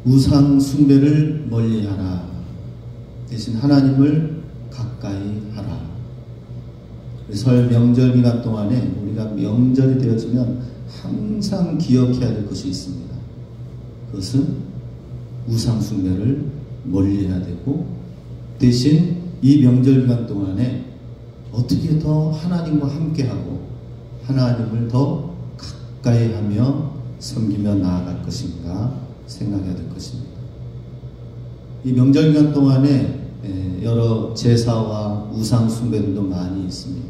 우상 숭배를 멀리하라. 대신 하나님을 가까이 하라. 설 명절 기간 동안에 우리가 명절이 되어지면 항상 기억해야 될 것이 있습니다. 그것은 우상 숭배를 멀리해야 되고, 대신 이 명절 기간 동안에 어떻게 더 하나님과 함께하고 하나님을 더 가까이 하며 섬기며 나아갈 것인가 생각해야 될 것입니다. 이 명절 기간 동안에 여러 제사와 우상 숭배들도 많이 있습니다.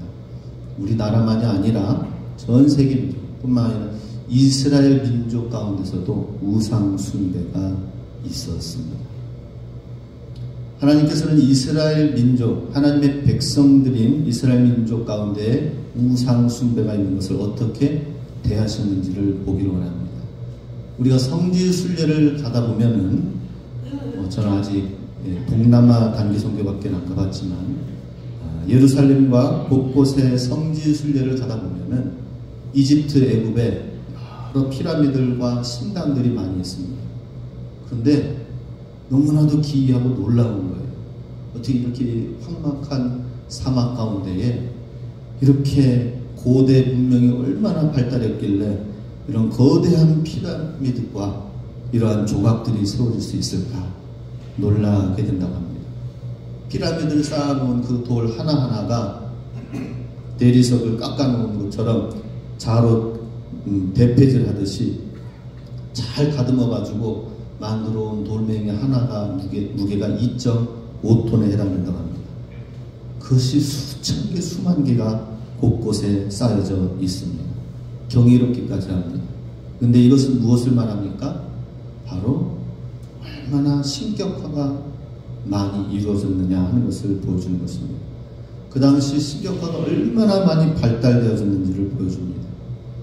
우리나라만이 아니라 전 세계 민족뿐만 아니라 이스라엘 민족 가운데서도 우상 숭배가 있었습니다. 하나님께서는 이스라엘 민족, 하나님의 백성들인 이스라엘 민족 가운데 우상 숭배가 있는 것을 어떻게 대하셨는지를 보기로 원합니다. 우리가 성지 순례를 가다 보면은 저는 아직 동남아 단기 선교밖에 안 가봤지만 예루살렘과 곳곳에 성지 순례를 가다 보면은 이집트, 애굽에 여러 피라미드들과 신당들이 많이 있습니다. 그런데 너무나도 기이하고 놀라운 거예요. 어떻게 이렇게 황막한 사막 가운데에 이렇게 고대 문명이 얼마나 발달했길래 이런 거대한 피라미드와 이러한 조각들이 세워질 수 있을까 놀라게 된다고 합니다. 피라미드를 쌓아놓은 그 돌 하나하나가 대리석을 깎아놓은 것처럼 자로 대패질 하듯이 잘 가듬어가지고 만들어 온 돌멩이 하나가 무게가 2.5톤에 해당된다고 합니다. 그것이 수천 개, 수만 개가 곳곳에 쌓여져 있습니다. 경이롭기까지 합니다. 그런데 이것은 무엇을 말합니까? 바로 얼마나 신격화가 많이 이루어졌느냐 하는 것을 보여주는 것입니다. 그 당시 신격화가 얼마나 많이 발달되어졌는지를 보여줍니다.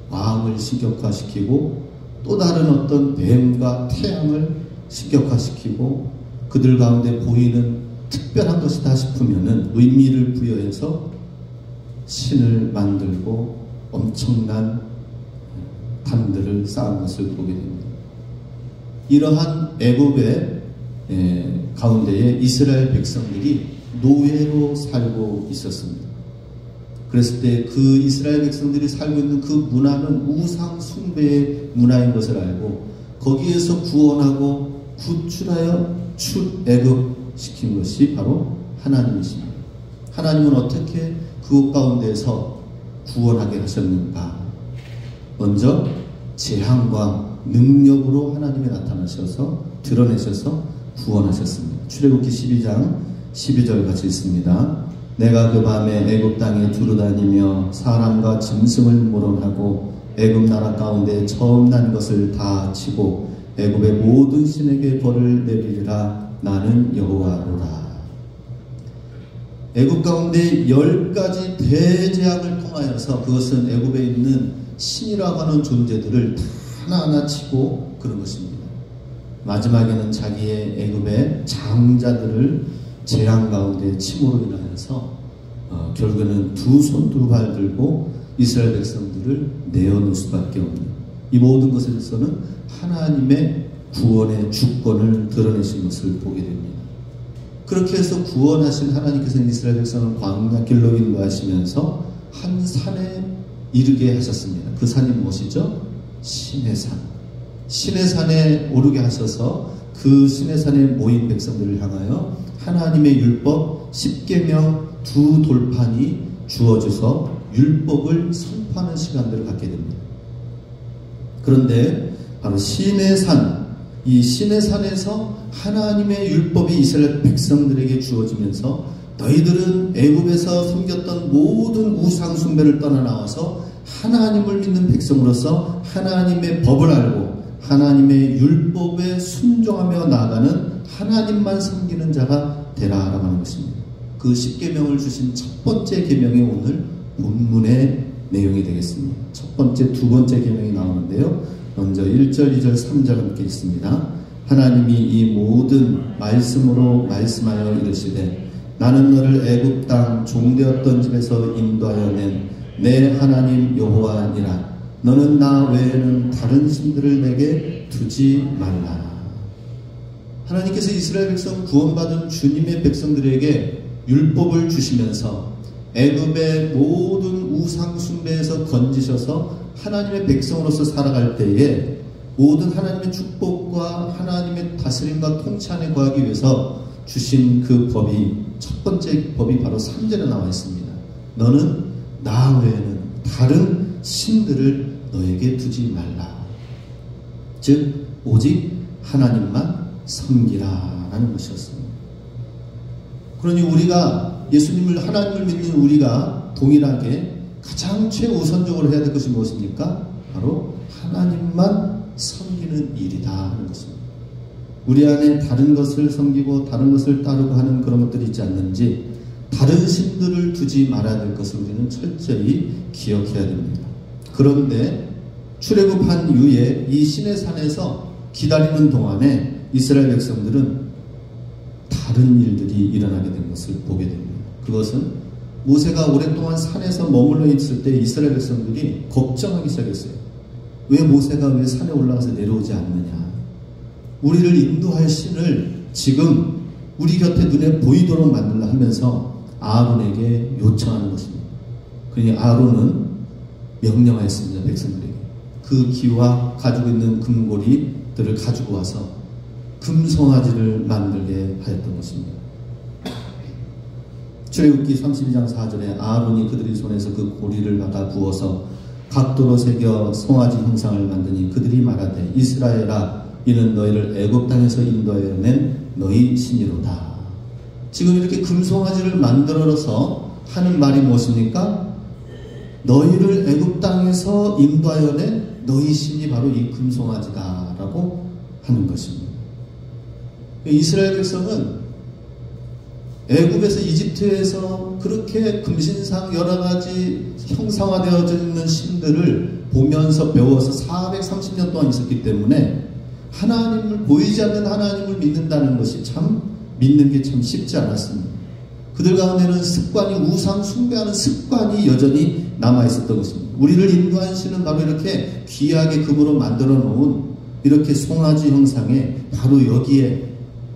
왕을 신격화시키고 또 다른 어떤 뱀과 태양을 신격화시키고 그들 가운데 보이는 특별한 것이다 싶으면은 의미를 부여해서 신을 만들고 엄청난 단들을 쌓은 것을 보게 됩니다. 이러한 애굽의 가운데에 이스라엘 백성들이 노예로 살고 있었습니다. 그랬을 때 그 이스라엘 백성들이 살고 있는 그 문화는 우상 숭배의 문화인 것을 알고 거기에서 구원하고 구출하여 출애굽시킨 것이 바로 하나님이십니다. 하나님은 어떻게 그곳 가운데서 구원하게 하셨는가? 먼저 재앙과 능력으로 하나님이 나타나셔서 드러내셔서 구원하셨습니다. 출애굽기 12장 12절 같이 있습니다. 내가 그 밤에 애굽 땅에 두루다니며 사람과 짐승을 모론하고 애굽 나라 가운데 처음 난 것을 다 치고 애굽의 모든 신에게 벌을 내리리라. 나는 여호와로라. 애굽 가운데 10가지 대재앙을 통하여서 그것은 애굽에 있는 신이라고 하는 존재들을 하나하나 치고 그런 것입니다. 마지막에는 자기의 애굽의 장자들을 재앙 가운데 침으로 인하여서 결국에는 두 손 두 발 들고 이스라엘 백성들을 내어놓을 수밖에 없는, 이 모든 것에서는 하나님의 구원의 주권을 드러내신 것을 보게 됩니다. 그렇게 해서 구원하신 하나님께서는 이스라엘 백성을 광야길로 인도하시면서 한 산에 이르게 하셨습니다. 그 산이 무엇이죠? 신의 산. 신의 산에 오르게 하셔서 그 신의 산에 모인 백성들을 향하여 하나님의 율법 10계명 두 돌판이 주어져서 율법을 선포하는 시간들을 갖게 됩니다. 그런데 바로 신의 산, 이 신의 산에서 하나님의 율법이 이스라엘 백성들에게 주어지면서 너희들은 애굽에서 섬겼던 모든 우상 숭배를 떠나 나와서 하나님을 믿는 백성으로서 하나님의 법을 알고 하나님의 율법에 순종하며 나아가는 하나님만 섬기는 자가 되라라고 하는 것입니다. 그 10계명을 주신 첫 번째 계명이 오늘 본문의 내용이 되겠습니다. 첫 번째, 두 번째 계명이 나오는데요. 먼저 1절, 2절, 3절 함께 있습니다. 하나님이 이 모든 말씀으로 말씀하여 이르시되 나는 너를 애굽 땅 종되었던 집에서 인도하여 낸 내 하나님 여호와니라. 너는 나 외에는 다른 신들을 내게 두지 말라. 하나님께서 이스라엘 백성 구원받은 주님의 백성들에게 율법을 주시면서 애굽의 모든 우상 숭배에서 건지셔서 하나님의 백성으로서 살아갈 때에 모든 하나님의 축복과 하나님의 다스림과 통치 안에 거하기 위해서 주신 그 법이, 첫 번째 법이 바로 3절에 나와 있습니다. 너는 나 외에는 다른 신들을 너에게 두지 말라. 즉 오직 하나님만 섬기라 라는 것이었습니다. 그러니 우리가 예수님을, 하나님을 믿는 우리가 동일하게 가장 최우선적으로 해야 될 것이 무엇입니까? 바로 하나님만 섬기는 일이다 하는 것입니다. 우리 안에 다른 것을 섬기고 다른 것을 따르고 하는 그런 것들이 있지 않는지, 다른 신들을 두지 말아야 될 것을 우리는 철저히 기억해야 됩니다. 그런데 출애굽한 이후에 이 시내 산에서 기다리는 동안에 이스라엘 백성들은 다른 일들이 일어나게 된 것을 보게 됩니다. 그것은 모세가 오랫동안 산에서 머물러 있을 때 이스라엘 백성들이 걱정하기 시작했어요. 왜 모세가 왜 산에 올라가서 내려오지 않느냐. 우리를 인도할 신을 지금 우리 곁에 눈에 보이도록 만들라 하면서 아론에게 요청하는 것입니다. 그러니 아론은 명령하였습니다. 백성들에게. 그 기와 가지고 있는 금고리들을 가지고 와서 금송아지를 만들게 하였던 것입니다. 출애굽기 32장 4절에 아론이 그들의 손에서 그 고리를 받아 부어서 각도로 새겨 송아지 형상을 만드니 그들이 말하되 이스라엘아 이는 너희를 애굽 땅에서 인도하여 낸 너희 신이로다. 지금 이렇게 금송아지를 만들어서 하는 말이 무엇입니까? 너희를 애굽 땅에서 인도하여 낸 너희 신이 바로 이 금송아지다 라고 하는 것입니다. 이스라엘 백성은 애굽에서, 이집트에서 그렇게 금신상 여러 가지 형상화되어져 있는 신들을 보면서 배워서 430년 동안 있었기 때문에 하나님을, 보이지 않는 하나님을 믿는다는 것이 참, 믿는 게 참 쉽지 않았습니다. 그들 가운데는 습관이, 우상 숭배하는 습관이 여전히 남아있었던 것입니다. 우리를 인도한 신은 바로 이렇게 귀하게 금으로 만들어 놓은 이렇게 송아지 형상에 바로 여기에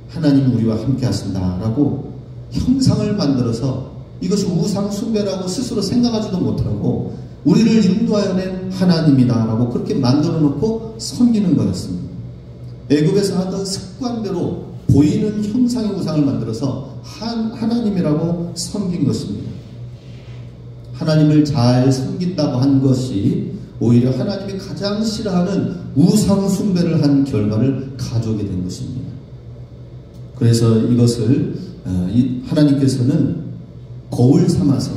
하나님이 우리와 함께 하신다라고 형상을 만들어서 이것이 우상 숭배라고 스스로 생각하지도 못하고 우리를 인도하여 낸 하나님이다라고 그렇게 만들어 놓고 섬기는 거였습니다. 애굽에서 하던 습관대로 보이는 형상의 우상을 만들어서 하나님이라고 섬긴 것입니다. 하나님을 잘 섬긴다고 한 것이 오히려 하나님이 가장 싫어하는 우상 숭배를 한 결과를 가져오게 된 것입니다. 그래서 이것을 하나님께서는 거울 삼아서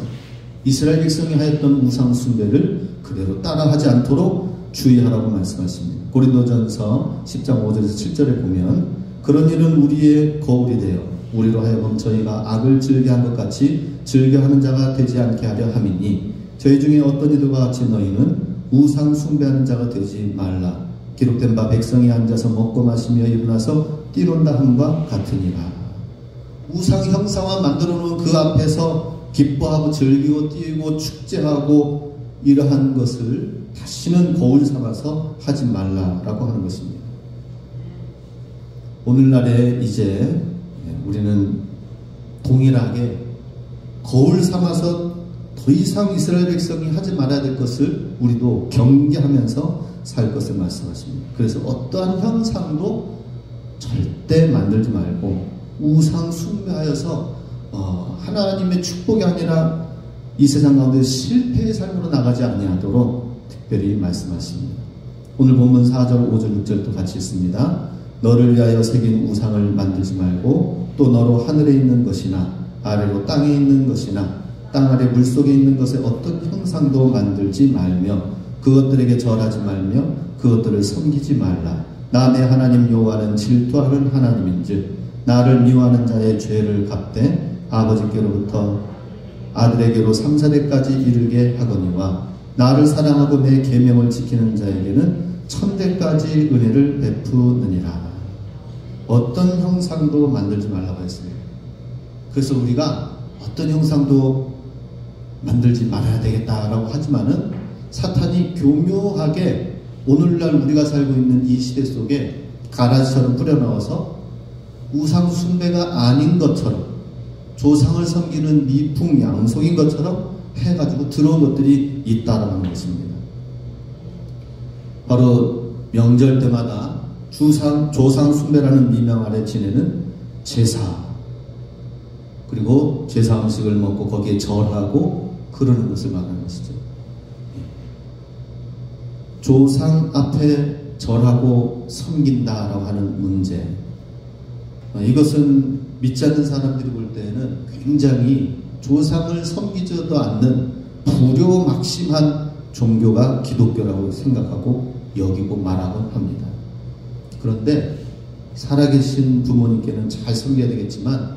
이스라엘 백성이 하였던 우상 숭배를 그대로 따라하지 않도록 주의하라고 말씀하십니다. 고린도전서 10장 5절에서 7절에 보면 그런 일은 우리의 거울이 되어 우리로 하여금 저희가 악을 즐겨한 것 같이 즐겨하는 자가 되지 않게 하려 함이니 저희 중에 어떤 이들과 같이 너희는 우상 숭배하는 자가 되지 말라. 기록된 바 백성이 앉아서 먹고 마시며 일어나서 뛰논다 함과 같으니라. 우상 형상화 만들어 놓은 그 앞에서 기뻐하고 즐기고 뛰고 축제하고 이러한 것을 다시는 거울 삼아서 하지 말라라고 하는 것입니다. 오늘날에 이제 우리는 동일하게 거울 삼아서 더 이상 이스라엘 백성이 하지 말아야 될 것을 우리도 경계하면서 살 것을 말씀하십니다. 그래서 어떠한 형상도 절대 만들지 말고 우상 숭배하여서 하나님의 축복이 아니라 이 세상 가운데 실패의 삶으로 나가지 아니하도록 특별히 말씀하십니다. 오늘 본문 4절, 5절, 6절도 같이 있습니다. 너를 위하여 새긴 우상을 만들지 말고 또 너로 하늘에 있는 것이나 아래로 땅에 있는 것이나 땅 아래 물속에 있는 것의 어떤 형상도 만들지 말며 그것들에게 절하지 말며 그것들을 섬기지 말라. 나 내 하나님 여호와는 질투하는 하나님인즉 나를 미워하는 자의 죄를 갚되 아버지께로부터 아들에게로 3, 4대까지 이르게 하거니와 나를 사랑하고 내 계명을 지키는 자에게는 1000대까지 은혜를 베푸느니라. 어떤 형상도 만들지 말라고 했습니다. 그래서 우리가 어떤 형상도 만들지 말아야 되겠다라고 하지만은 사탄이 교묘하게 오늘날 우리가 살고 있는 이 시대 속에 가라지처럼 뿌려넣어서 우상 숭배가 아닌 것처럼, 조상을 섬기는 미풍양속인 것처럼 해가지고 들어온 것들이 있다라는 것입니다. 바로 명절 때마다 조상 숭배라는 미명 아래 지내는 제사, 그리고 제사 음식을 먹고 거기에 절하고 그러는 것을 말하는 것이죠. 조상 앞에 절하고 섬긴다라고 하는 문제, 이것은 믿지 않는 사람들이 볼 때는 굉장히 조상을 섬기지도 않는 불효막심한 종교가 기독교라고 생각하고 여기고 말하곤 합니다. 그런데 살아계신 부모님께는 잘 섬겨야 되겠지만,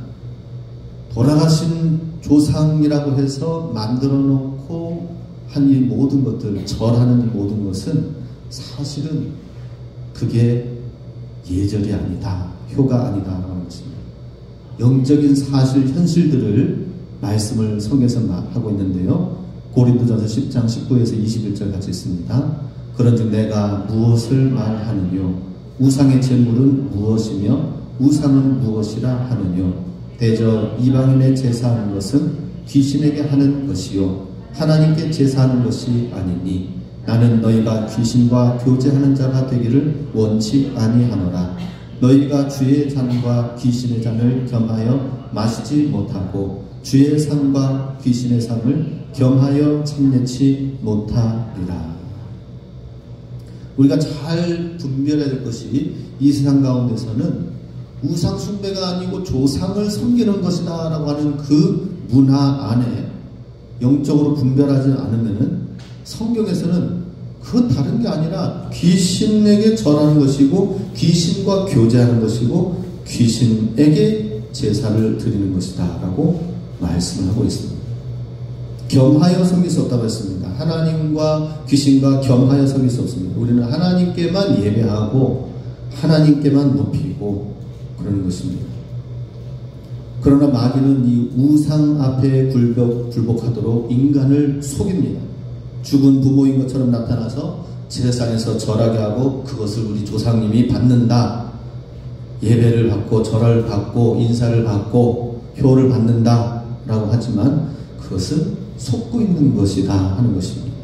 돌아가신 조상이라고 해서 만들어 놓고 한 이 모든 것들, 절하는 이 모든 것은 사실은 그게 예절이 아니다, 효가 아니다라는 것입니다. 영적인 사실, 현실들을 말씀을 성경에서 하고 있는데요. 고린도전서 10장 19에서 21절 같이 있습니다. 그런즉 내가 무엇을 말하느뇨? 우상의 제물은 무엇이며 우상은 무엇이라 하느뇨? 대저 이방인의 제사하는 것은 귀신에게 하는 것이요 하나님께 제사하는 것이 아니니 나는 너희가 귀신과 교제하는 자가 되기를 원치 아니하노라. 너희가 주의 잔과 귀신의 잔을 겸하여 마시지 못하고 주의 상과 귀신의 상을 겸하여 참내치 못하리라. 우리가 잘 분별해야 될 것이, 이 세상 가운데서는 우상 숭배가 아니고 조상을 섬기는 것이다 라고 하는 그 문화 안에 영적으로 분별하지 않으면은, 성경에서는 그 다른 게 아니라 귀신에게 절하는 것이고 귀신과 교제하는 것이고 귀신에게 제사를 드리는 것이다 라고 말씀을 하고 있습니다. 겸하여 섬길 수 없다고 했습니다. 하나님과 귀신과 겸하여 섬길 수 없습니다. 우리는 하나님께만 예배하고 하나님께만 높이고 그러는 것입니다. 그러나 마귀는 이 우상 앞에 굴복하도록 인간을 속입니다. 죽은 부모인 것처럼 나타나서 제사상에서 절하게 하고 그것을 우리 조상님이 받는다, 예배를 받고 절을 받고 인사를 받고 효를 받는다 라고 하지만 그것은 속고 있는 것이다 하는 것입니다.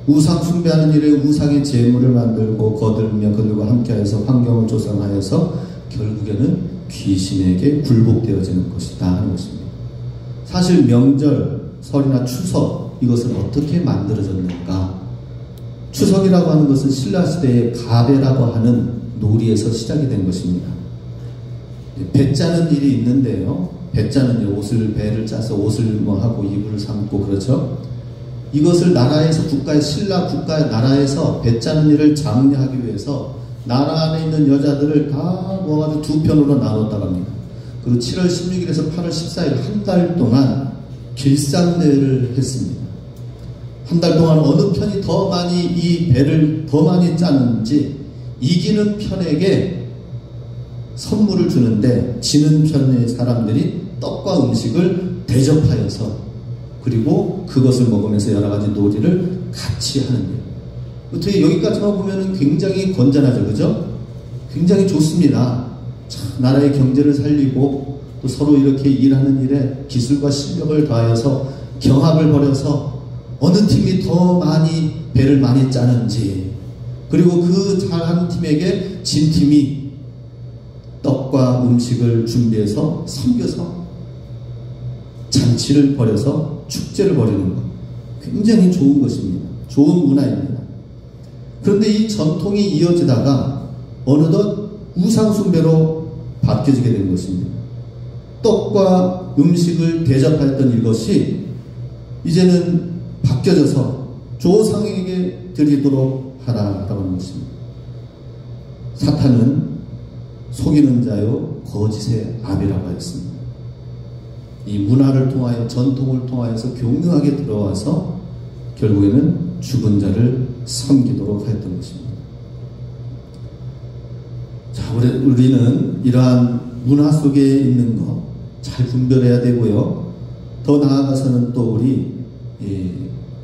우상 숭배하는 일에 우상의 제물을 만들고 거들며 그들과 함께하여서 환경을 조성하여서 결국에는 귀신에게 굴복되어지는 것이다 하는 것입니다. 사실 명절, 설이나 추석, 이것은 어떻게 만들어졌는가? 추석이라고 하는 것은 신라시대의 가배라고 하는 놀이에서 시작이 된 것입니다. 배 짜는 일이 있는데요. 배 짜는 일, 배를 짜서 옷을 하고 이불을 삼고 그렇죠. 이것을 나라에서 신라 국가의 나라에서 배 짜는 일을 장려하기 위해서 나라 안에 있는 여자들을 다 모아가지고 두 편으로 나눴다고 합니다. 그리고 7월 16일에서 8월 14일 한 달 동안 길상대회를 했습니다. 한 달 동안 어느 편이 더 많이 이 배를 더 많이 짜는지 이기는 편에게 선물을 주는데, 지는 편의 사람들이 떡과 음식을 대접하여서 그리고 그것을 먹으면서 여러 가지 놀이를 같이 하는 일. 어떻게 여기까지만 보면 굉장히 건전하죠, 그죠? 굉장히 좋습니다. 참, 나라의 경제를 살리고 또 서로 이렇게 일하는 일에 기술과 실력을 더하여서 경합을 벌여서 어느 팀이 더 많이 배를 많이 짜는지, 그리고 그 잘하는 팀에게 진 팀이 떡과 음식을 준비해서 섬겨서 잔치를 벌여서 축제를 벌이는 것, 굉장히 좋은 것입니다. 좋은 문화입니다. 그런데 이 전통이 이어지다가 어느덧 우상숭배로 바뀌어지게 된 것입니다. 떡과 음식을 대접했던 이것이 이제는 바뀌어져서 조상에게 드리도록 하라라고 하는 것입니다. 사탄은 속이는 자요 거짓의 압이라고 했습니다. 이 문화를 통하여, 전통을 통하여서 교묘하게 들어와서 결국에는 죽은 자를 섬기도록 하였던 것입니다. 자, 우리는 이러한 문화 속에 있는 것 잘 분별해야 되고요. 더 나아가서는 또 우리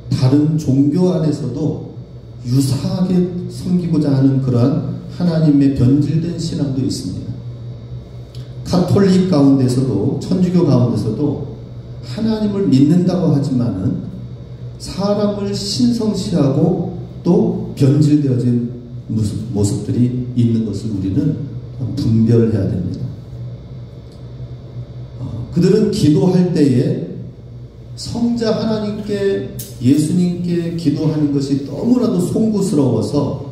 다른 종교 안에서도 유사하게 섬기고자 하는 그러한 하나님의 변질된 신앙도 있습니다. 가톨릭 가운데서도, 천주교 가운데서도 하나님을 믿는다고 하지만은 사람을 신성시하고 또 변질되어진 모습들이 있는 것을 우리는 분별해야 됩니다. 그들은 기도할 때에 성자 하나님께, 예수님께 기도하는 것이 너무나도 송구스러워서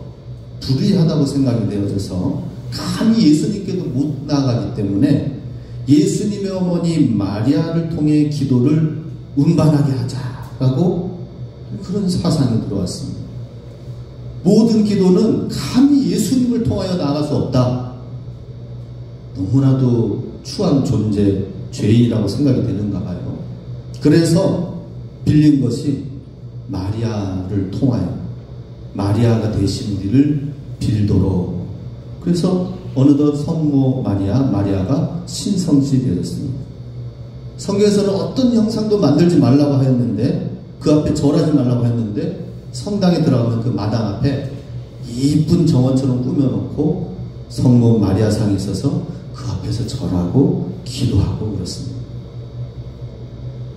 불의하다고 생각이 되어져서 감히 예수님께도 못 나아가기 때문에 예수님의 어머니 마리아를 통해 기도를 운반하게 하자라고 그런 사상이 들어왔습니다. 모든 기도는 감히 예수님을 통하여 나아갈 수 없다. 너무나도 추한 존재, 죄인이라고 생각이 되는가 봐요. 그래서 빌린 것이 마리아를 통하여 마리아가 되신 우리를 빌도록. 그래서 어느덧 성모 마리아가 신성시 되었습니다. 성경에서는 어떤 형상도 만들지 말라고 하였는데, 그 앞에 절하지 말라고 했는데, 성당에 들어가면 그 마당 앞에 이쁜 정원처럼 꾸며놓고 성모 마리아상이 있어서 그 앞에서 절하고 기도하고 그렇습니다.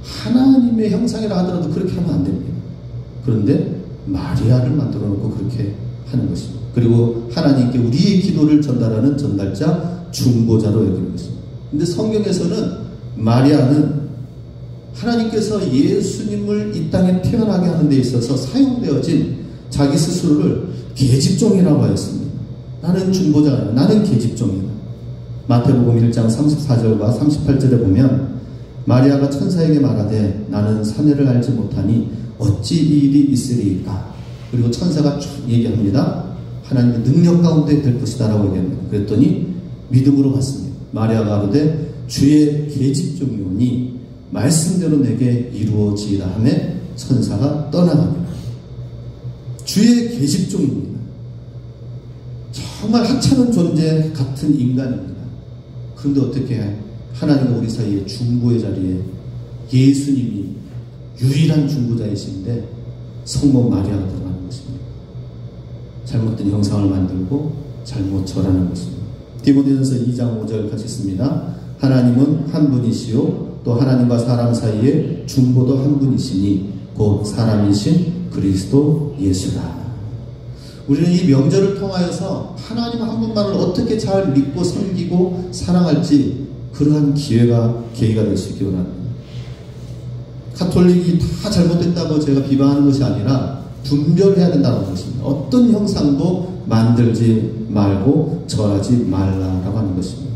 하나님의 형상이라 하더라도 그렇게 하면 안 됩니다. 그런데 마리아를 만들어 놓고 그렇게 하는 것입니다. 그리고 하나님께 우리의 기도를 전달하는 전달자, 중보자로 여기는 것입니다. 근데 성경에서는 마리아는 하나님께서 예수님을 이 땅에 태어나게 하는 데 있어서 사용되어진 자기 스스로를 계집종이라고 하였습니다. 나는 중보자야, 나는 계집종이다. 마태복음 1장 34절과 38절에 보면 마리아가 천사에게 말하되 나는 사내를 알지 못하니 어찌 이 일이 있으리이까. 그리고 천사가 쭉 얘기합니다. 하나님의 능력 가운데 될 것이다 라고 얘기합니다. 그랬더니 믿음으로 받습니다. 마리아가 가로되 주의 계집종이오니 말씀대로 내게 이루어지이다 하며 천사가 떠나갑니다. 주의 계집종입니다. 정말 하찮은 존재 같은 인간입니다. 그런데 어떻게 하나님과 우리 사이에 중보의 자리에 예수님이 유일한 중보자이신데 성모 마리아가 들어가는 것입니다. 잘못된 형상을 만들고 잘못 절하는 것입니다. 디모데전서 2장 5절 같이 있습니다. 하나님은 한 분이시요 또 하나님과 사람 사이에 중보도 한 분이시니 곧 사람이신 그리스도 예수라. 우리는 이 명절을 통하여서 하나님 한 분만을 어떻게 잘 믿고 섬기고 사랑할지 그러한 계기가 될 수 있기 원합니다. 가톨릭이 다 잘못됐다고 제가 비방하는 것이 아니라 분별해야 된다는 것입니다. 어떤 형상도 만들지 말고 절하지 말라라고 하는 것입니다.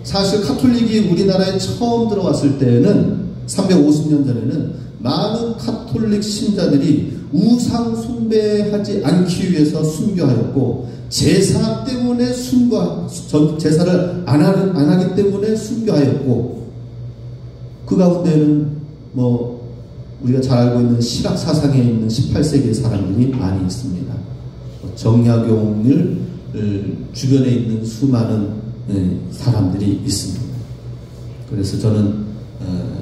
사실 가톨릭이 우리나라에 처음 들어왔을 때는 350년 전에는 많은 가톨릭 신자들이 우상 숭배하지 않기 위해서 순교하였고 제사 때문에 제사를 안 하기 때문에 순교하였고 그 가운데는 우리가 잘 알고 있는 실학 사상에 있는 18세기의 사람들이 많이 있습니다. 정약용을 주변에 있는 수많은 사람들이 있습니다. 그래서 저는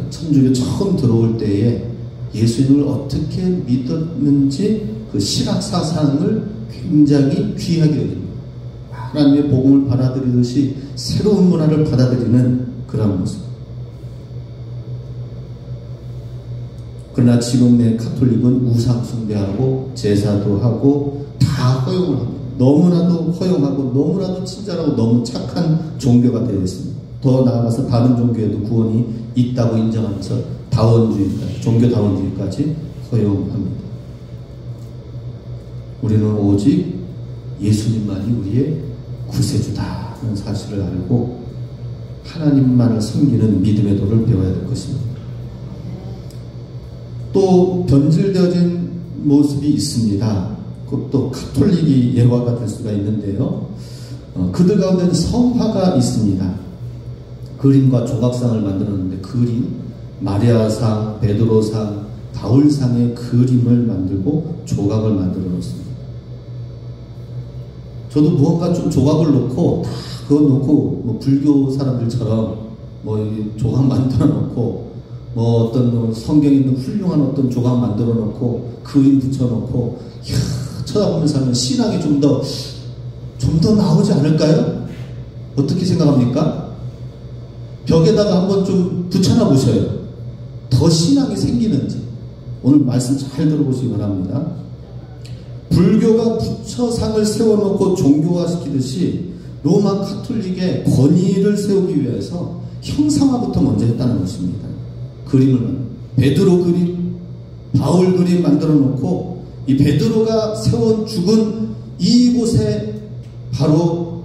천주교 처음 들어올 때에 예수님을 어떻게 믿었는지 그 실학 사상을 굉장히 귀하게 여깁니다. 하나님의 복음을 받아들이듯이 새로운 문화를 받아들이는 그런 모습. 그러나 지금의 가톨릭은 우상 숭배하고 제사도 하고 다 허용을 합니다. 너무나도 허용하고 너무나도 친절하고 너무 착한 종교가 되어 있습니다. 더 나아가서 다른 종교에도 구원이 있다고 인정하면서 다원주의까지, 종교다원주의까지 허용합니다. 우리는 오직 예수님만이 우리의 구세주다 하는 사실을 알고 하나님만을 섬기는 믿음의 도를 배워야 될 것입니다. 또 변질되어진 모습이 있습니다. 그것도 가톨릭이 예화가 될 수가 있는데요. 그들 가운데는 성화가 있습니다. 그림과 조각상을 만들었는데 그림, 마리아상, 베드로상, 바울상의 그림을 만들고 조각을 만들어 놓습니다. 저도 무언가 좀 조각을 놓고 다 그거 놓고 불교 사람들처럼 조각 만들어 놓고 어떤 성경에 있는 훌륭한 어떤 조각 만들어 놓고 그림 붙여 놓고 쳐다보면서 하면 신앙이 좀 더 나오지 않을까요? 어떻게 생각합니까? 벽에다가 한번 좀 붙여놔 보셔요. 더 신앙이 생기는지. 오늘 말씀 잘 들어보시기 바랍니다. 불교가 부처상을 세워놓고 종교화시키듯이 로마 카톨릭의 권위를 세우기 위해서 형상화부터 먼저 했다는 것입니다. 그림을 베드로 그림, 바울 그림 만들어 놓고 이 베드로가 세운 죽은 이곳에 바로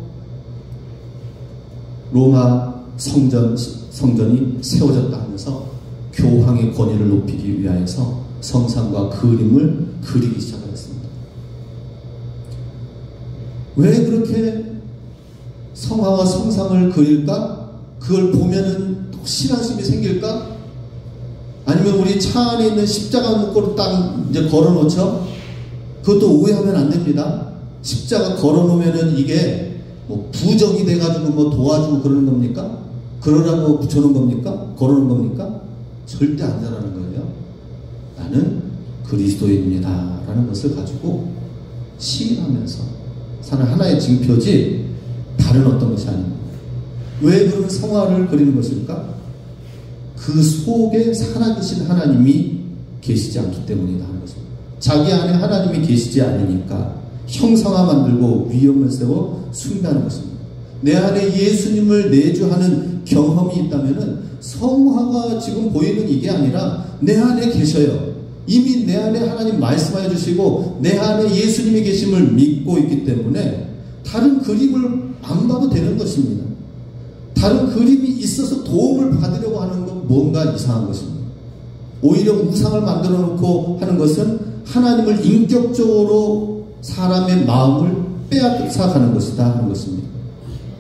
로마 성전이 세워졌다 하면서 교황의 권위를 높이기 위하여서 성상과 그림을 그리기 시작했습니다. 왜 그렇게 성화와 성상을 그릴까? 그걸 보면은 또 신앙심이 생길까? 아니면 우리 차 안에 있는 십자가 묶고로 딱 이제 걸어 놓죠? 그것도 오해하면 안 됩니다. 십자가 걸어 놓으면은 이게 뭐 부정이 돼가지고 뭐 도와주고 그러는 겁니까? 그러라고 붙여놓은 겁니까? 걸어놓은 겁니까? 절대 아니라는 거예요. 나는 그리스도인입니다 라는 것을 가지고 시인하면서 사는 하나의 징표지 다른 어떤 것이 아닙니다. 왜 그런 성화를 그리는 것일까? 그 속에 살아계신 하나님이 계시지 않기 때문이다 하는 것입니다. 자기 안에 하나님이 계시지 않으니까 형상화 만들고 위험을 세워 숭배하는 것입니다. 내 안에 예수님을 내주하는 경험이 있다면은 성화가 지금 보이는 이게 아니라 내 안에 계셔요. 이미 내 안에 하나님 말씀하여 주시고 내 안에 예수님이 계심을 믿고 있기 때문에 다른 그림을 안 봐도 되는 것입니다. 다른 그림이 있어서 도움을 받으려고 하는 건 뭔가 이상한 것입니다. 오히려 우상을 만들어 놓고 하는 것은 하나님을 인격적으로 사람의 마음을 빼앗아가는 것이다 하는 것입니다.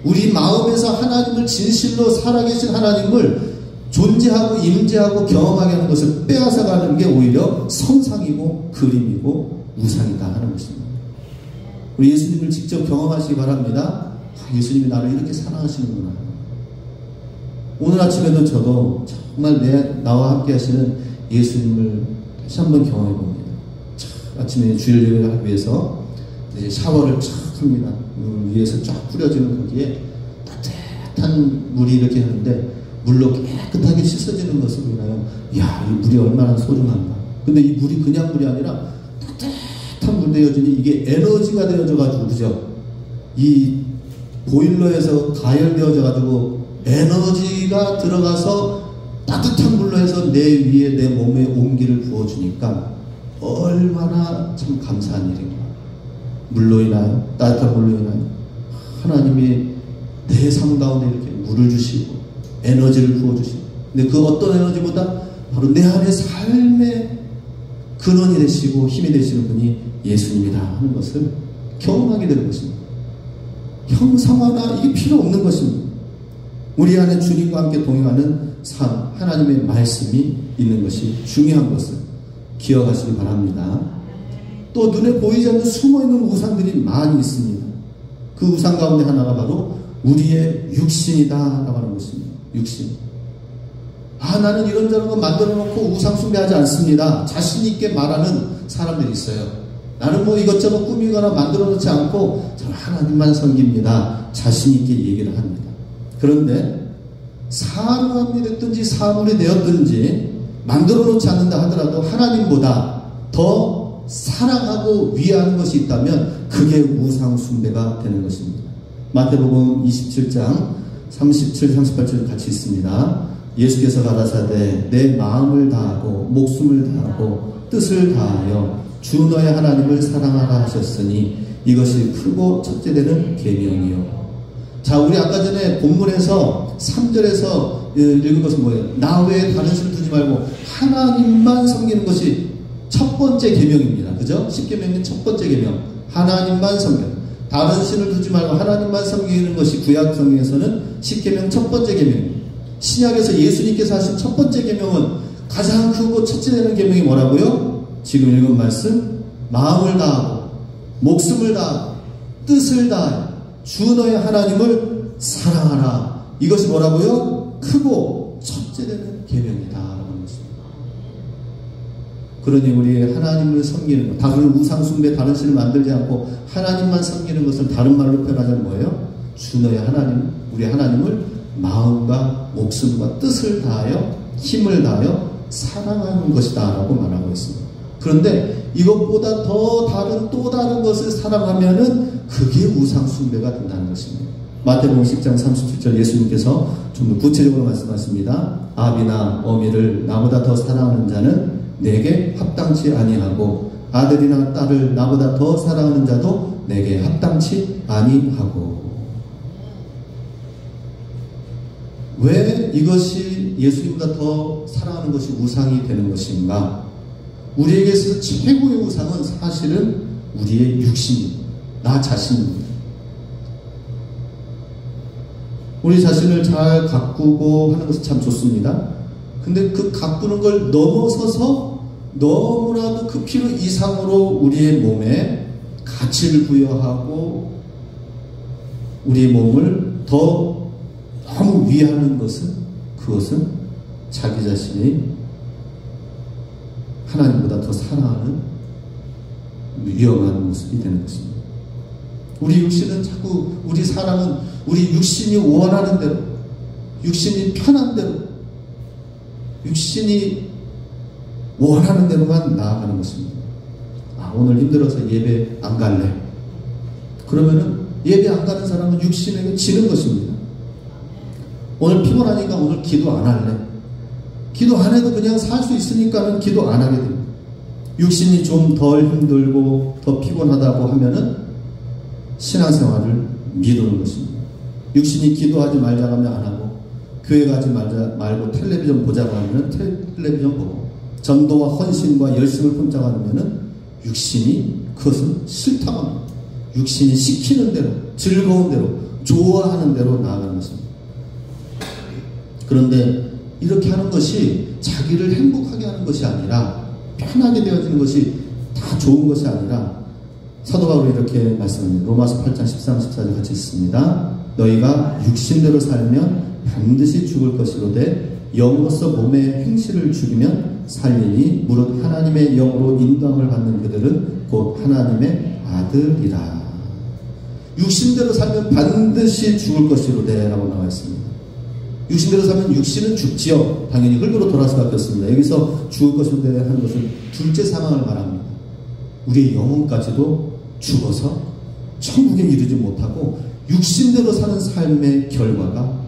우리 마음에서 하나님을 진실로 살아계신 하나님을 존재하고 임재하고 경험하게 하는 것을 빼앗아가는 게 오히려 성상이고 그림이고 우상이다 하는 것입니다. 우리 예수님을 직접 경험하시기 바랍니다. 예수님이 나를 이렇게 사랑하시는구나. 오늘 아침에도 저도 정말 나와 함께 하시는 예수님을 다시 한번 경험해 봅니다. 아침에 주일 예배를 하기 위해서 이제 샤워를 쫙 합니다. 위에서 쫙 뿌려지는 거기에 따뜻한 물이 이렇게 하는데 물로 깨끗하게 씻어지는 것을 보나요? 이야, 이 물이 얼마나 소중한가. 근데 이 물이 그냥 물이 아니라 따뜻한 물 되어지니 이게 에너지가 되어져가지고, 그죠? 이 보일러에서 가열되어져가지고 에너지가 들어가서 따뜻한 물로 해서 내 위에 내 몸에 온기를 부어주니까 얼마나 참 감사한 일인가. 물로 인하여, 따뜻한 물로 인하여 하나님이 내 삶 가운데 이렇게 물을 주시고 에너지를 부어주시고, 근데 그 어떤 에너지보다 바로 내 안의 삶의 근원이 되시고 힘이 되시는 분이 예수님이다 하는 것을 경험하게 되는 것입니다. 형상화나 이게 필요 없는 것입니다. 우리 안에 주님과 함께 동행하는 삶, 하나님의 말씀이 있는 것이 중요한 것을 기억하시기 바랍니다. 또 눈에 보이지 않는 숨어있는 우상들이 많이 있습니다. 그 우상 가운데 하나가 바로 우리의 육신이다 라고 하는 것입니다. 육신. 나는 이런저런 거 만들어 놓고 우상 숭배하지 않습니다. 자신 있게 말하는 사람들이 있어요. 나는 뭐 이것저것 꾸미거나 만들어 놓지 않고 저는 하나님만 섬깁니다. 자신 있게 얘기를 합니다. 그런데 사람이 됐든지 사물이 되었든지 만들어 놓지 않는다 하더라도 하나님보다 더 사랑하고 위하는 것이 있다면 그게 우상 숭배가 되는 것입니다. 마태복음 27장 37, 38절 같이 있습니다. 예수께서 가라사대 내 마음을 다하고 목숨을 다하고 뜻을 다하여 주 너의 하나님을 사랑하라 하셨으니 이것이 크고 첫째 되는 계명이요. 자, 우리 아까 전에 본문에서 3절에서 읽은 것은 뭐예요? 나 외에 다른 신을 두지 말고 하나님만 섬기는 것이 첫 번째 계명입니다. 그죠? 10계명은 첫 번째 계명. 하나님만 섬겨. 다른 신을 두지 말고 하나님만 섬기는 것이 구약 성경에서는 10계명 첫 번째 계명입니다. 신약에서 예수님께서 하신 첫 번째 계명은 가장 크고 첫째 되는 계명이 뭐라고요? 지금 읽은 말씀, 마음을 다하고 목숨을 다하고 뜻을 다하여 주 너의 하나님을 사랑하라. 이것이 뭐라고요? 크고 첫째 되는 계명이다 라는 것입니다. 그러니 우리 하나님을 섬기는 것, 다른 우상 숭배, 다른 신을 만들지 않고 하나님만 섬기는 것을 다른 말로 표현하자면 뭐예요? 주 너의 하나님, 우리 하나님을 마음과 목숨과 뜻을 다하여 힘을 다하여 사랑하는 것이다 라고 말하고 있습니다. 그런데 이것보다 더 다른 또 다른 것을 사랑하면은 그게 우상 숭배가 된다는 것입니다. 마태복음 10장 37절 예수님께서 좀 더 구체적으로 말씀하십니다. 아비나 어미를 나보다 더 사랑하는 자는 내게 합당치 아니하고 아들이나 딸을 나보다 더 사랑하는 자도 내게 합당치 아니하고. 왜 이것이 예수님보다 더 사랑하는 것이 우상이 되는 것인가? 우리에게 있어서 최고의 우상은 사실은 우리의 육신입니다. 나 자신입니다. 우리 자신을 잘 가꾸고 하는 것은 참 좋습니다. 근데 그 가꾸는 걸 넘어서서 너무나도 그 필요 이상으로 우리의 몸에 가치를 부여하고 우리의 몸을 더 너무 위하는 것은 그것은 자기 자신이 하나님보다 더 사랑하는 위험한 모습이 되는 것입니다. 우리 육신은 자꾸 우리 사람은 우리 육신이 원하는 대로 육신이 편한 대로 육신이 원하는 대로만 나아가는 것입니다. 오늘 힘들어서 예배 안 갈래. 그러면은 예배 안 가는 사람은 육신에게 지는 것입니다. 오늘 피곤하니까 오늘 기도 안 할래. 기도 안 해도 그냥 살 수 있으니까는 기도 안 하게 됩니다. 육신이 좀 덜 힘들고 더 피곤하다고 하면은 신앙생활을 미루는 것입니다. 육신이 기도하지 말자고 하면 안 하고 교회 가지 말고 텔레비전 보자고 하면 텔레비전 보고 전도와 헌신과 열심을 품자고 하면은 육신이 그것은 싫다고 합니다. 육신이 시키는 대로 즐거운 대로 좋아하는 대로 나아가는 것입니다. 그런데 이렇게 하는 것이 자기를 행복하게 하는 것이 아니라 편하게 되어지는 것이 다 좋은 것이 아니라 사도 바울이 이렇게 말씀합니다. 로마서 8장 13, 14절 같이 있습니다. 너희가 육신대로 살면 반드시 죽을 것이로되 영으로서 몸의 행실을 죽이면 살리니 무릇 하나님의 영으로 인도함을 받는 그들은 곧 하나님의 아들이라. 육신대로 살면 반드시 죽을 것이로되 라고 나와 있습니다. 육신대로 살면 육신은 죽지요. 당연히 흙으로 돌아갈 수밖에 없습니다. 여기서 죽을 것이로되 하는 것은 둘째 상황을 말합니다. 우리의 영혼까지도 죽어서 천국에 이르지 못하고 육신대로 사는 삶의 결과가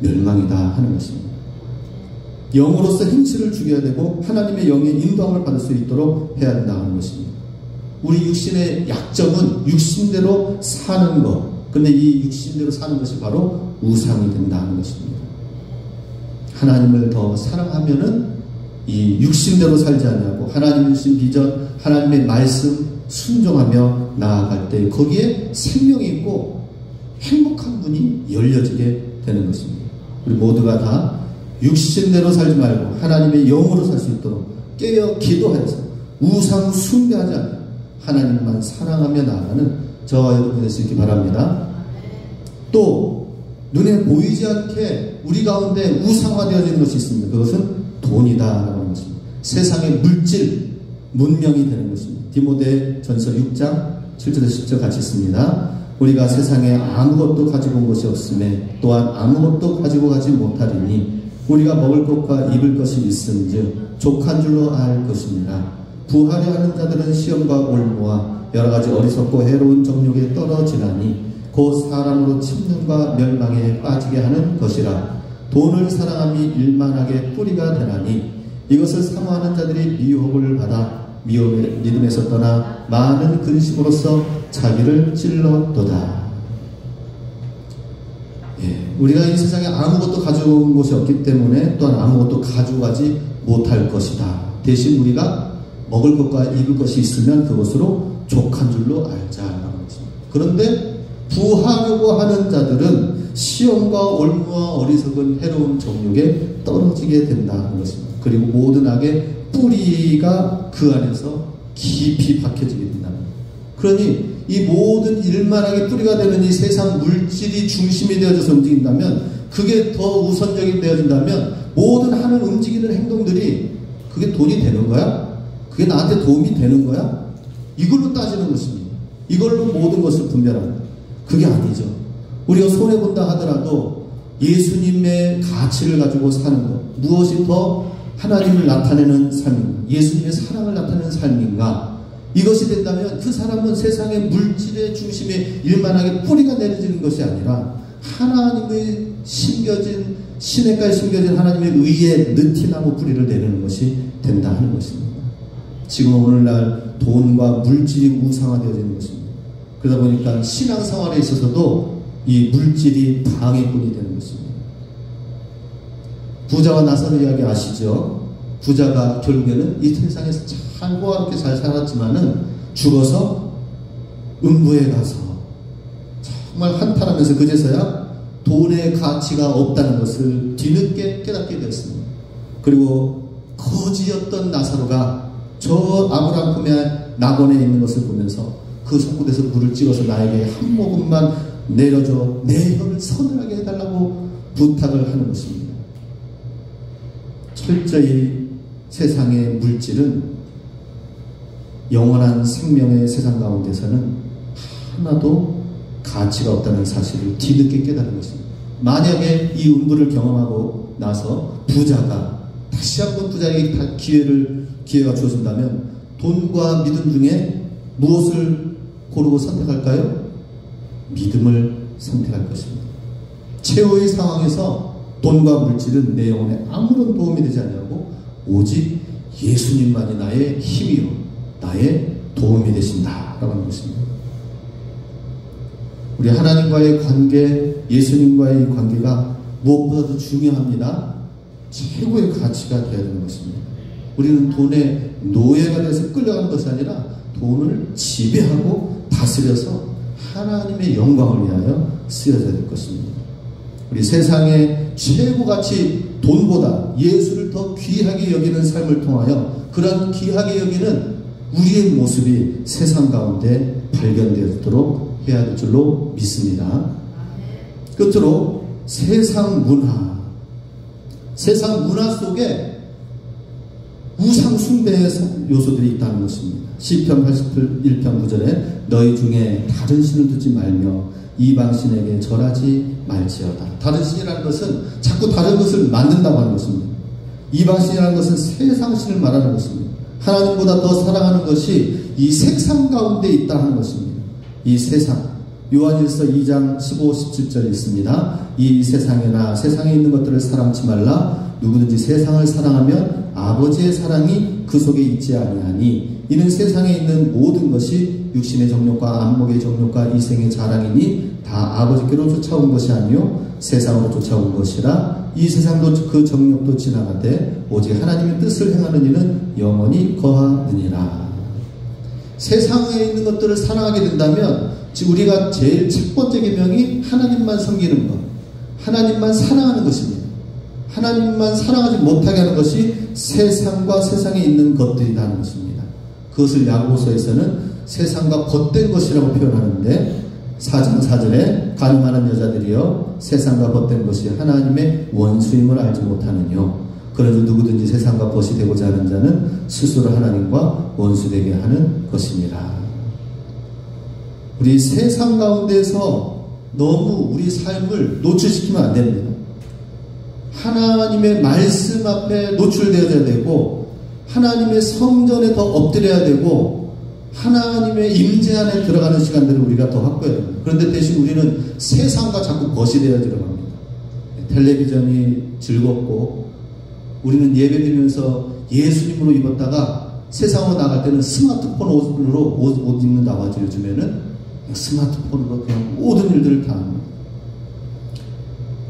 멸망이다 하는 것입니다. 영으로서 행실을 죽여야 되고 하나님의 영의 인도함을 받을 수 있도록 해야 된다는 것입니다. 우리 육신의 약점은 육신대로 사는 것. 근데 이 육신대로 사는 것이 바로 우상이 된다는 것입니다. 하나님을 더 사랑하면은 이 육신대로 살지 않냐고 하나님 주신 비전, 하나님의 말씀 순종하며 나아갈 때 거기에 생명이 있고 행복한 문이 열려지게 되는 것입니다. 우리 모두가 다 육신대로 살지 말고 하나님의 영으로 살 수 있도록 깨어 기도해서 우상 숭배하지 않고 하나님만 사랑하며 나아가는 저와 여러분이 될 수 있기 바랍니다. 또 눈에 보이지 않게 우리 가운데 우상화되어지는 것이 있습니다. 그것은 돈이다라고 하는 것입니다. 세상의 물질, 문명이 되는 것입니다. 디모데 전서 6장 7절에서 10절 같이 있습니다. 우리가 세상에 아무것도 가지고 온 것이 없음에 또한 아무것도 가지고 가지 못하리니 우리가 먹을 것과 입을 것이 있은즉 족한 줄로 알 것입니다. 부하려 하는 자들은 시험과 올무와 여러 가지 어리석고 해로운 정욕에 떨어지나니 곧 사람으로 침륜과 멸망에 빠지게 하는 것이라. 돈을 사랑함이 일만하게 뿌리가 되나니 이것을 사모하는 자들이 미혹을 받아 미혹의 믿음에서 떠나 많은 근심으로써 자기를 찔렀도다. 우리가 이 세상에 아무것도 가져온 것이 없기 때문에 또한 아무것도 가져가지 못할 것이다. 대신 우리가 먹을 것과 입을 것이 있으면 그것으로 족한 줄로 알자라는 것입니다. 그런데 부하려고 하는 자들은 시험과 올무와 어리석은 해로운 정욕에 떨어지게 된다는 것입니다. 그리고 모든 악의 뿌리가 그 안에서 깊이 박혀지게 된다는 것입니다. 그러니 이 모든 일만하게 뿌리가 되는 이 세상 물질이 중심이 되어져서 움직인다면, 그게 더 우선적이 되어진다면 모든 하는 움직이는 행동들이 그게 돈이 되는 거야? 그게 나한테 도움이 되는 거야? 이걸로 따지는 것입니다. 이걸로 모든 것을 분별합니다. 그게 아니죠. 우리가 손해본다 하더라도 예수님의 가치를 가지고 사는 것, 무엇이 더 하나님을 나타내는 삶인가, 예수님의 사랑을 나타내는 삶인가, 이것이 된다면 그 사람은 세상의 물질의 중심에 일만하게 뿌리가 내려지는 것이 아니라 하나님의 심겨진, 시냇가에 심겨진 하나님의 의의 느티나무 뿌리를 내리는 것이 된다 하는 것입니다. 지금 오늘날 돈과 물질이 우상화되어지는 것입니다. 그러다 보니까 신앙생활에 있어서도 이 물질이 방해꾼이 되는 것입니다. 부자와 나사로 이야기 아시죠? 부자가 결국에는 이 세상에서 참 호화롭게 잘 살았지만은 죽어서 음부에 가서 정말 한탄하면서 그제서야 돈의 가치가 없다는 것을 뒤늦게 깨닫게 되었습니다. 그리고 거지였던 나사로가 저 아브라함 품의 낙원에 있는 것을 보면서 그 손끝에서 물을 찍어서 나에게 한 모금만 내려줘, 내 혀를 서늘하게 해달라고 부탁을 하는 것입니다. 철저히 세상의 물질은 영원한 생명의 세상 가운데서는 하나도 가치가 없다는 사실을 뒤늦게 깨달은 것입니다. 만약에 이 음부를 경험하고 나서 부자가 다시 한번 부자에게 기회가 주어진다면 돈과 믿음 중에 무엇을 고르고 선택할까요? 믿음을 선택할 것입니다. 최후의 상황에서 돈과 물질은 내 영혼에 아무런 도움이 되지 않냐고 오직 예수님만이 나의 힘이요 나의 도움이 되신다라고 하는 것입니다. 우리 하나님과의 관계, 예수님과의 관계가 무엇보다도 중요합니다. 최고의 가치가 되어야 되는 것입니다. 우리는 돈의 노예가 돼서 끌려가는 것이 아니라 돈을 지배하고 다스려서 하나님의 영광을 위하여 쓰여져야 될 것입니다. 우리 세상의 최고 가치 돈보다 예수를 더 귀하게 여기는 삶을 통하여 그런 귀하게 여기는 우리의 모습이 세상 가운데 발견되도록 해야 될 줄로 믿습니다. 끝으로 세상 문화 속에 우상 숭배의 요소들이 있다는 것입니다. 시편 81편 9절에 너희 중에 다른 신을 두지 말며 이방신에게 절하지 말지어다. 다른 신이라는 것은 자꾸 다른 것을 만든다고 하는 것입니다. 이방신이라는 것은 세상신을 말하는 것입니다. 하나님보다 더 사랑하는 것이 이 세상 가운데 있다 하는 것입니다. 이 세상, 요한일서 2장 15, 17절에 있습니다. 이 세상에나 세상에 있는 것들을 사랑치 말라. 누구든지 세상을 사랑하면 아버지의 사랑이 그 속에 있지 아니하니 이는 세상에 있는 모든 것이 육신의 정욕과 안목의 정욕과 이생의 자랑이니 다 아버지께로 쫓아온 것이 아니요 세상으로 쫓아온 것이라. 이 세상도 그 정욕도 지나가되 오직 하나님의 뜻을 행하는 이는 영원히 거하느니라. 세상에 있는 것들을 사랑하게 된다면 우리가 제일 첫 번째 계명이 하나님만 섬기는 것, 하나님만 사랑하는 것입니다. 하나님만 사랑하지 못하게 하는 것이 세상과 세상에 있는 것들이라는 것입니다. 그것을 야고보서에서는 세상과 벗된 것이라고 표현하는데 4장 4절에 가늠하는 여자들이여 세상과 벗된 것이 하나님의 원수임을 알지 못하느뇨. 그래도 누구든지 세상과 벗이 되고자 하는 자는 스스로 하나님과 원수되게 하는 것이니라. 우리 세상 가운데서 너무 우리 삶을 노출시키면 안 됩니다. 하나님의 말씀 앞에 노출되어야 되고 하나님의 성전에 더 엎드려야 되고 하나님의 임재 안에 들어가는 시간들을 우리가 더 확보해야 됩니다. 그런데 대신 우리는 세상과 자꾸 거시되어 들어갑니다. 텔레비전이 즐겁고 우리는 예배드리면서 예수님으로 입었다가 세상으로 나갈 때는 스마트폰 옷으로 옷 입는다고 하죠. 요즘에는 스마트폰으로 그냥 모든 일들을 다 합니다.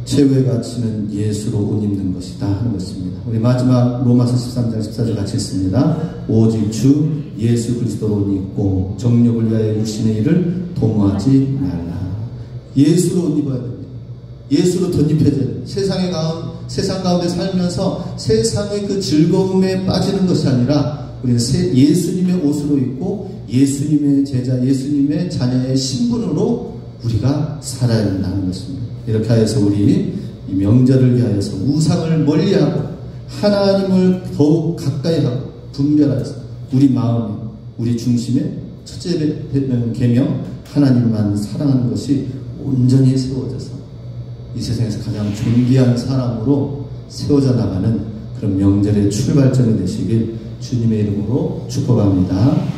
최후의 가치는 예수로 옷 입는 것이다 하는 것입니다. 우리 마지막 로마서 13장 14절 같이 있습니다. 오직 주 예수 그리스도로 옷 입고 정욕을 위하여 육신의 일을 도모하지 말라. 예수로 옷 입어야 됩니다. 예수로 덧입혀져야 됩니다. 세상 가운데 살면서 세상의 그 즐거움에 빠지는 것이 아니라 우리는 예수님의 옷으로 입고 예수님의 제자, 예수님의 자녀의 신분으로 우리가 살아야 된다는 것입니다. 이렇게 하여서 우리 이 명절을 위하여서 우상을 멀리하고 하나님을 더욱 가까이 하고 분별하여서 우리 마음에 우리 중심에 첫째 계명 하나님만 사랑하는 것이 온전히 세워져서 이 세상에서 가장 존귀한 사람으로 세워져 나가는 그런 명절의 출발점이 되시길 주님의 이름으로 축복합니다.